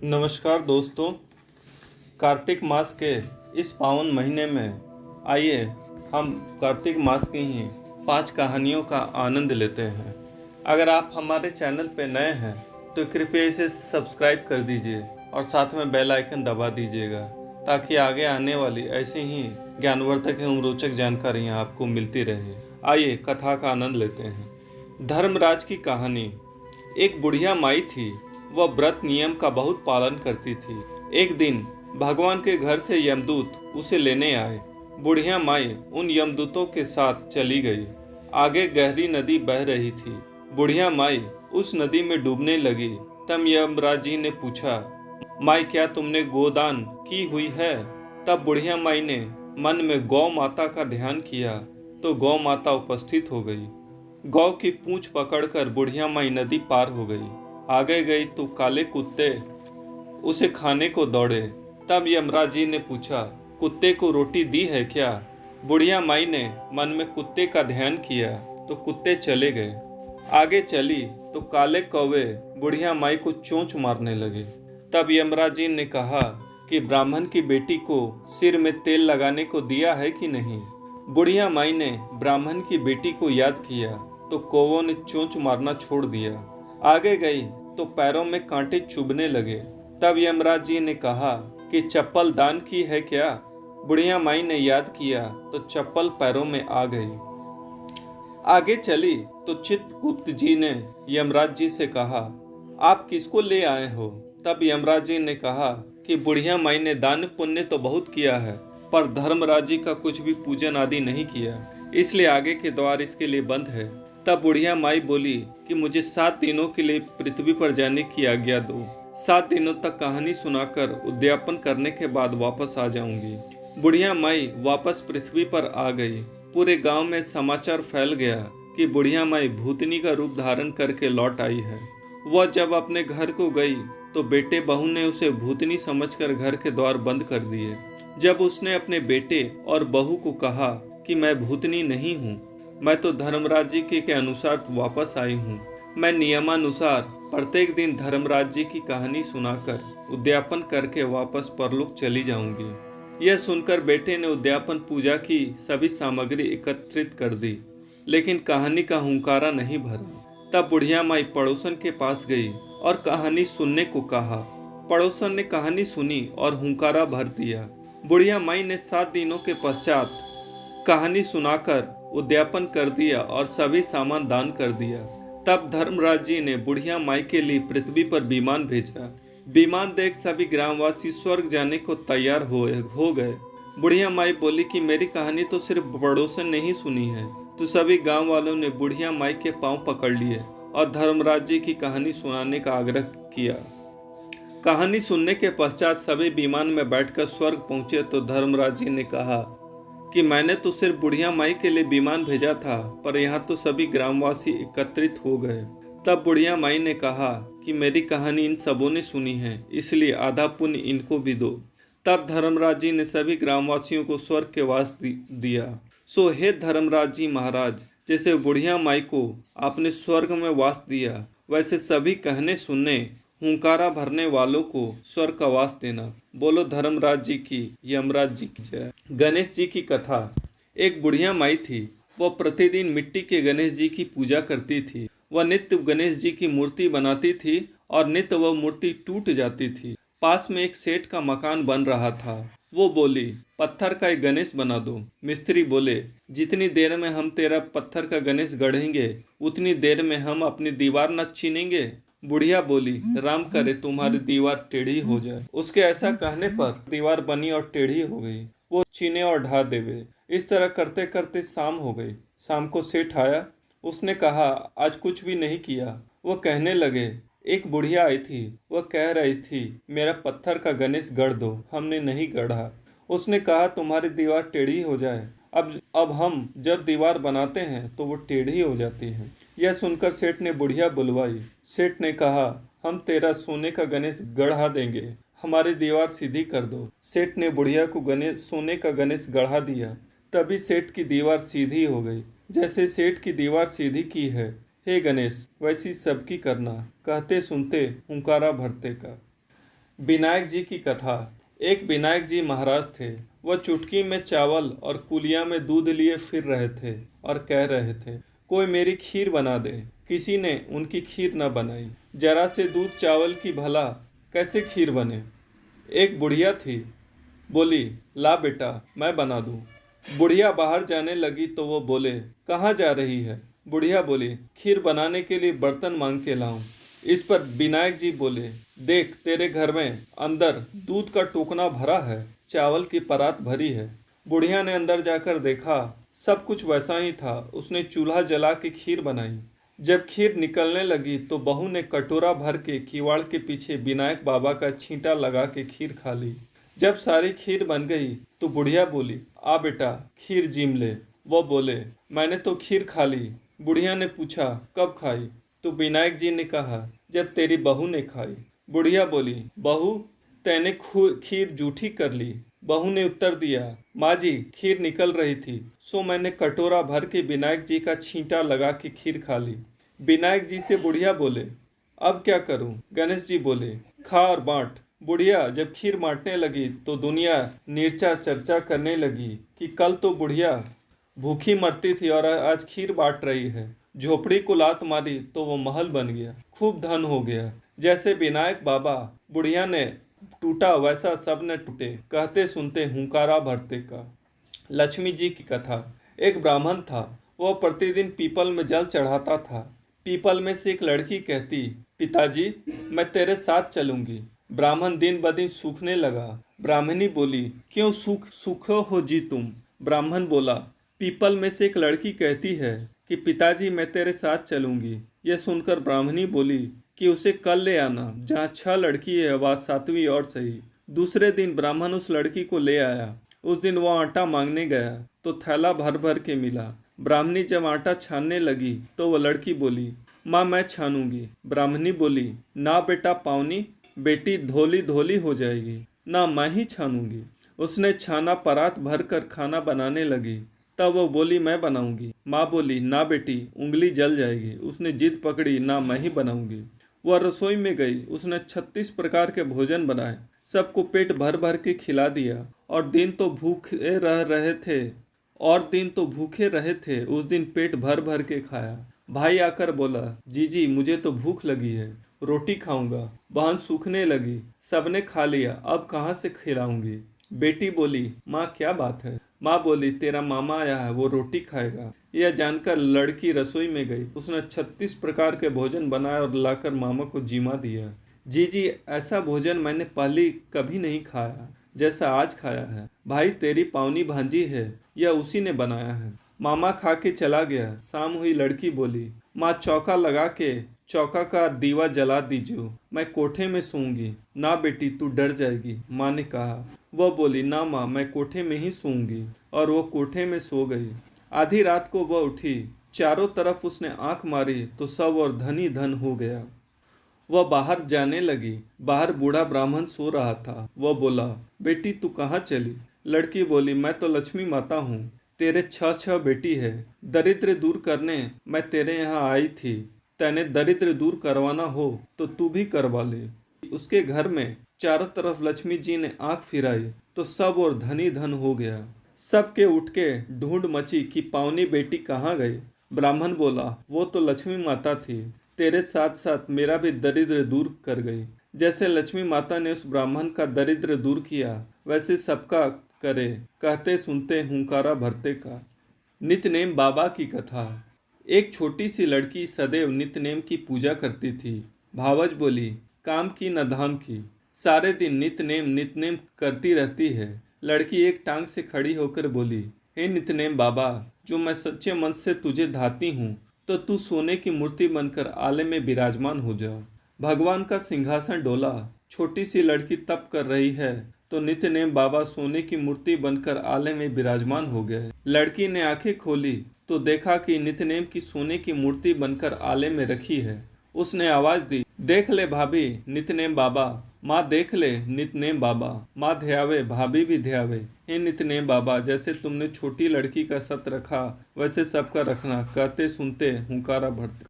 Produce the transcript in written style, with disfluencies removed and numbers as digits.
नमस्कार दोस्तों। कार्तिक मास के इस पावन महीने में आइए हम कार्तिक मास की ही 5 कहानियों का आनंद लेते हैं। अगर आप हमारे चैनल पर नए हैं तो कृपया इसे सब्सक्राइब कर दीजिए और साथ में बेल आइकन दबा दीजिएगा ताकि आगे आने वाली ऐसी ही ज्ञानवर्धक एवं रोचक जानकारियाँ आपको मिलती रहे। आइए कथा का आनंद लेते हैं। धर्मराज की कहानी। एक बुढ़िया माई थी। वह व्रत नियम का बहुत पालन करती थी। एक दिन भगवान के घर से यमदूत उसे लेने आए। बुढ़िया माई उन यमदूतों के साथ चली गई। आगे गहरी नदी बह रही थी। बुढ़िया माई उस नदी में डूबने लगी। तब यमराज जी ने पूछा, माई क्या तुमने गोदान की हुई है? तब बुढ़िया माई ने मन में गौ माता का ध्यान किया तो गौ माता उपस्थित हो गई। गौ की पूंछ पकड़कर बुढ़िया माई नदी पार हो गई। आगे गई तो काले कुत्ते उसे खाने को दौड़े। तब यमराज जी ने पूछा, कुत्ते को रोटी दी है क्या? बुढ़िया माई ने मन में कुत्ते का ध्यान किया तो कुत्ते चले गए। आगे चली तो काले कौवे बुढ़िया माई को चोंच मारने लगे। तब यमराज जी ने कहा कि ब्राह्मण की बेटी को सिर में तेल लगाने को दिया है कि नहीं? बुढ़िया माई ने ब्राह्मण की बेटी को याद किया तो कौवों ने चोंच मारना छोड़ दिया। आगे गई तो पैरों में कांटे चुभने लगे। तब यमराज जी ने कहा कि चप्पल दान की है क्या? बुढ़िया माई ने याद किया तो चप्पल पैरों में आ गई। आगे चली तो चित्रगुप्त जी ने यमराज जी से कहा, आप किसको ले आए हो? तब यमराज जी ने कहा कि बुढ़िया माई ने दान पुण्य तो बहुत किया है पर धर्मराज जी का कुछ भी पूजन आदि नहीं किया, इसलिए आगे के द्वार इसके लिए बंद है। तब बुढ़िया माई बोली कि मुझे 7 दिनों के लिए पृथ्वी पर जाने की आज्ञा दो। 7 दिनों तक कहानी सुनाकर उद्यापन करने के बाद वापस आ जाऊंगी। बुढ़िया माई वापस पृथ्वी पर आ गई। पूरे गांव में समाचार फैल गया कि बुढ़िया माई भूतनी का रूप धारण करके लौट आई है। वह जब अपने घर को गई तो बेटे बहू ने उसे भूतनी समझकर घर के द्वार बंद कर दिए। जब उसने अपने बेटे और बहू को कहा कि मैं भूतनी नहीं हूँ, मैं तो धर्मराज जी के अनुसार वापस आई हूँ। मैं नियमानुसार प्रत्येक दिन धर्मराज जी की कहानी सुनाकर उद्यापन करके वापस परलोक चली जाऊंगी। यह सुनकर बेटे ने उद्यापन पूजा की सभी सामग्री एकत्रित कर दी, लेकिन कहानी का हुंकारा नहीं भरा। तब बुढ़िया माई पड़ोसन के पास गई और कहानी सुनने को कहा। पड़ोसन ने कहानी सुनी और हुंकारा भर दिया। बुढ़िया माई ने 7 दिनों के पश्चात कहानी सुनाकर उद्यापन कर दिया और सभी सामान दान कर दिया। तब धर्मराज जी ने बुढ़िया माई के लिए पृथ्वी पर विमान भेजा। विमान देख सभी ग्रामवासी स्वर्ग जाने को तैयार हो गए। बुढ़िया माई बोली कि मेरी कहानी तो सिर्फ पड़ोसन ने ही सुनी है। तो सभी गांव वालों ने बुढ़िया माई के पांव पकड़ लिए और धर्मराज जी की कहानी सुनाने का आग्रह किया। कहानी सुनने के पश्चात सभी विमान में बैठकर स्वर्ग पहुंचे तो धर्मराज जी ने कहा कि मैंने तो सिर्फ बुढ़िया माई के लिए विमान भेजा था, पर यहाँ तो सभी ग्रामवासी एकत्रित हो गए। तब बुढ़िया माई ने कहा कि मेरी कहानी इन सबों ने सुनी है, इसलिए आधा पुण्य इनको भी दो। तब धर्मराज जी ने सभी ग्रामवासियों को स्वर्ग के वास दिया। सो हे धर्मराज जी महाराज, जैसे बुढ़िया माई को आपने स्वर्ग में वास दिया, वैसे सभी कहने सुनने हुंकारा भरने वालों को स्वर्ग का वास देना। बोलो धर्मराज जी की, यमराज जी की जय। गणेश जी की कथा। एक बुढ़िया माई थी। वह प्रतिदिन मिट्टी के गणेश जी की पूजा करती थी। वह नित्य गणेश जी की मूर्ति बनाती थी और नित्य वह मूर्ति टूट जाती थी। पास में एक सेठ का मकान बन रहा था। वो बोली, पत्थर का एक गणेश बना दो। मिस्त्री बोले, जितनी देर में हम तेरा पत्थर का गणेश गढ़ेंगे उतनी देर में हम अपनी दीवार न छीनेंगे। बुढ़िया बोली, राम करे तुम्हारी दीवार टेढ़ी हो जाए। उसके ऐसा कहने पर दीवार बनी और टेढ़ी हो गई। वो छीने और ढा देवे। इस तरह करते करते शाम हो गई। शाम को सेठ आया। उसने कहा, आज कुछ भी नहीं किया। वो कहने लगे, एक बुढ़िया आई थी। वह कह रही थी, मेरा पत्थर का गणेश गढ़ दो। हमने नहीं गढ़ा। उसने कहा, तुम्हारी दीवार टेढ़ी हो जाए। अब हम जब दीवार बनाते हैं तो वो टेढ़ी हो जाती है। यह सुनकर सेठ ने बुढ़िया बुलवाई। सेठ ने कहा, हम तेरा सोने का गणेश गढ़ा देंगे, हमारी दीवार सीधी कर दो। सेठ ने बुढ़िया को सोने का गणेश गढ़ा दिया। तभी सेठ की दीवार सीधी हो गई। जैसे सेठ की दीवार सीधी की है, हे गणेश, वैसी सबकी करना, कहते सुनते हुंकारा भरते का। विनायक जी की कथा। एक विनायक जी महाराज थे। वह चुटकी में चावल और कुलिया में दूध लिए फिर रहे थे और कह रहे थे, कोई मेरी खीर बना दे। किसी ने उनकी खीर न बनाई। जरा से दूध चावल की भला कैसे खीर बने। एक बुढ़िया थी, बोली, ला बेटा मैं बना दूं। बुढ़िया बाहर जाने लगी तो वो बोले, कहाँ जा रही है। बुढ़िया बोली, खीर बनाने के लिए बर्तन मांग के लाऊं। इस पर विनायक जी बोले, देख तेरे घर में अंदर दूध का टोकना भरा है, चावल की परात भरी है। बुढ़िया ने अंदर जाकर देखा, सब कुछ वैसा ही था। उसने चूल्हा जला के खीर बनाई। जब खीर निकलने लगी तो बहू ने कटोरा भर के किवाड़ के पीछे विनायक बाबा का छींटा लगा के खीर खा ली। जब सारी खीर बन गई तो बुढ़िया बोली, आ बेटा खीर जीम ले। वो बोले, मैंने तो खीर खा ली। बुढ़िया ने पूछा, कब खाई। तो विनायक जी ने कहा, जब तेरी बहू ने खाई। बुढ़िया बोली, बहू तैने खीर जूठी कर ली। बहू ने उत्तर दिया, माँ जी खीर निकल रही थी, सो मैंने कटोरा भर के विनायक जी का छींटा लगा के खीर खा ली। विनायक जी से बुढ़िया बोले, अब क्या करूं। गणेश जी बोले, खा और बांट। बुढ़िया जब खीर बांटने लगी तो दुनिया नीरचा चर्चा करने लगी कि कल तो बुढ़िया भूखी मरती थी और आज खीर बांट रही है। झोपड़ी को लात मारी तो वो महल बन गया, खूब धन हो गया। जैसे विनायक बाबा बुढ़िया ने टूटा वैसा सब ने टूटे, कहते सुनते हुंकारा भरते का। लक्ष्मी जी की कथा। एक ब्राह्मण था, वह प्रतिदिन पीपल में जल चढ़ाता था। पीपल में से एक लड़की कहती, पिताजी मैं तेरे साथ चलूंगी। ब्राह्मण दिन ब दिन सूखने लगा। ब्राह्मणी बोली, क्यों सूखो हो जी तुम। ब्राह्मण बोला, पीपल में से एक लड़की कहती है कि पिताजी मैं तेरे साथ चलूंगी। यह सुनकर ब्राह्मणी बोली कि उसे कल ले आना, जहाँ 6 लड़की है वह 7वीं और सही। दूसरे दिन ब्राह्मण उस लड़की को ले आया। उस दिन वह आटा मांगने गया तो थैला भर भर के मिला। ब्राह्मणी जब आटा छानने लगी तो वह लड़की बोली, माँ मैं छानूंगी। ब्राह्मणी बोली, ना बेटा पावनी, बेटी धोली धोली हो जाएगी, ना मैं ही छानूंगी। उसने छाना, परात भर कर खाना बनाने लगी। तब वो बोली, मैं बनाऊंगी। माँ बोली, ना बेटी उंगली जल जाएगी। उसने जिद पकड़ी, ना मैं ही बनाऊंगी। वह रसोई में गई। उसने 36 प्रकार के भोजन बनाए, सबको पेट भर भर के खिला दिया। और दिन तो भूखे रहे थे, उस दिन पेट भर भर के खाया। भाई आकर बोला, जीजी मुझे तो भूख लगी है, रोटी खाऊंगा। बहन सूखने लगी, सबने खा लिया, अब कहाँ से खिलाऊंगी। बेटी बोली, माँ क्या बात है। माँ बोली, तेरा मामा आया है, वो रोटी खाएगा। यह जानकर लड़की रसोई में गई। उसने 36 प्रकार के भोजन बनाए और लाकर मामा को जिमा दिया। जीजी ऐसा भोजन मैंने पहले कभी नहीं खाया जैसा आज खाया है। भाई तेरी पावनी भांजी है, यह उसी ने बनाया है। मामा खा के चला गया। शाम हुई, लड़की बोली, माँ चौका लगा के चौका का दीवा जला दीजिए, मैं कोठे में सोऊंगी। ना बेटी तू डर जाएगी, माँ ने कहा। वह बोली, ना माँ मैं कोठे में ही सोऊंगी। और वो कोठे में सो गई। आधी रात को वह उठी। चारों तरफ उसने आंख मारी तो सब और धन ही धन हो गया। वह बाहर जाने लगी। बाहर बूढ़ा ब्राह्मण सो रहा था। वह बोला, बेटी तू कहाँ चली। लड़की बोली, मैं तो लक्ष्मी माता हूँ, तेरे 6 बेटी है, दरिद्र दूर करने मैं तेरे यहाँ आई थी। तैने दरिद्र दूर करवाना हो तो तू भी करवा ले। उसके घर में चारों तरफ लक्ष्मी जी ने आंख फिराई तो सब और धनी धन हो गया। सबके उठ के ढूंढ मची कि पावनी बेटी कहाँ गई। ब्राह्मण बोला, वो तो लक्ष्मी माता थी, तेरे साथ साथ मेरा भी दरिद्र दूर कर गई। जैसे लक्ष्मी माता ने उस ब्राह्मण का दरिद्र दूर किया, वैसे सबका करे, कहते सुनते हुंकारा भरते का। नित्यनेम बाबा की कथा। एक छोटी सी लड़की सदैव नित्यनेम की पूजा करती थी। भावज बोली, काम की न धाम की, सारे दिन नित्यनेम करती रहती है। लड़की एक टांग से खड़ी होकर बोली, हे नित्यनेम बाबा, जो मैं सच्चे मन से तुझे धाती हूँ तो तू सोने की मूर्ति बनकर आले में विराजमान हो जा। भगवान का सिंहासन डोला। छोटी सी लड़की तप कर रही है तो नित्यनेम बाबा सोने की मूर्ति बनकर आले में विराजमान हो गए। लड़की ने आंखें खोली तो देखा कि नित्यनेम की सोने की मूर्ति बनकर आले में रखी है। उसने आवाज दी, देख ले भाभी नित्यनेम बाबा। माँ देख ले नित्यनेम बाबा। माँ ध्यावे, भाभी भी ध्यावे। हे नित्यनेम बाबा, जैसे तुमने छोटी लड़की का सत रखा वैसे सबका रखना, कहते सुनते हुंकारा भरते।